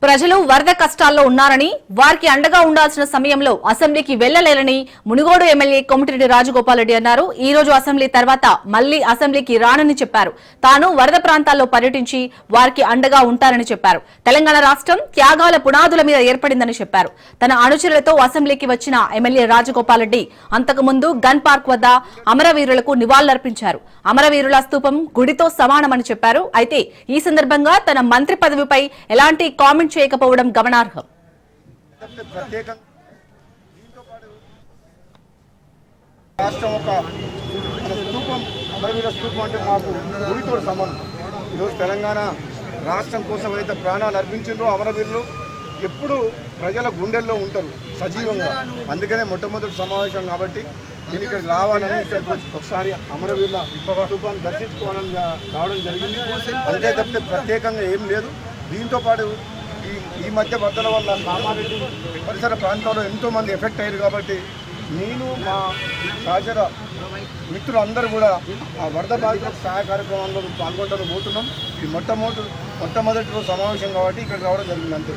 ప్రజలు వరద కష్టాల్లో ఉన్నారని వారికి అండగా ఉండాల్సిన సమయంలో అసెంబ్లీకి వెళ్లలేరని మునుగోడు ఎమ్మెల్యే కొమటిరెడ్డి రాజగోపాల్ రెడ్డి అన్నారు. ఈ రోజు అసెంబ్లీ తర్వాత మళ్లీ అసెంబ్లీకి రానని చెప్పారు. తాను వరద ప్రాంతాల్లో పర్యటించి వారికి అండగా ఉంటారని చెప్పారు. తెలంగాణ రాష్ట్రం త్యాగాల పునాదుల మీద ఏర్పడిందని చెప్పారు. తన అనుచరులతో అసెంబ్లీకి వచ్చిన ఎమ్మెల్యే రాజగోపాల్ రెడ్డి అంతకుముందు గన్ పార్క్ వద్ద అమరవీరులకు నివాళులర్పించారు. అమరవీరుల స్తూపం గుడితో సమానమని చెప్పారు. అయితే ఈ సందర్భంగా తన మంత్రి పదవిపై ఎలాంటి కామెంట్ చేయకపోవడం గమనార్హం. రాష్ట్రం ఒక స్తూపం అమరవీర స్తూపం అంటే మాకు గుడితో సమానం. ఈరోజు తెలంగాణ రాష్ట్రం కోసం అయితే ప్రాణాలు అర్పించిండ్రో అమరవీరులు ఎప్పుడు ప్రజల గుండెల్లో ఉంటారు సజీవంగా. అందుకనే మొట్టమొదటి సమావేశం కాబట్టి నేను ఇక్కడికి రావాలని ఇక్కడికి ఒకసారి అమరవీరుల స్తూపాన్ని దర్శించుకోవాలని రావడం జరిగింది. అంతే తప్పితే ప్రత్యేకంగా ఏం లేదు. దీంతో పాటు ఈ మధ్య వరదల వల్ల కామారెడ్డి పరిసర ప్రాంతాల్లో ఎంతోమంది ఎఫెక్ట్ అయ్యారు కాబట్టి నేను మా సహచర మిత్రులు అందరూ కూడా ఆ వరద బాధితులకు సహాయ కార్యక్రమంలో పాల్గొంటారు పోతున్నాం. ఇది మొట్టమొదటి సమావేశం కాబట్టి ఇక్కడ రావడం జరిగింది అంతే.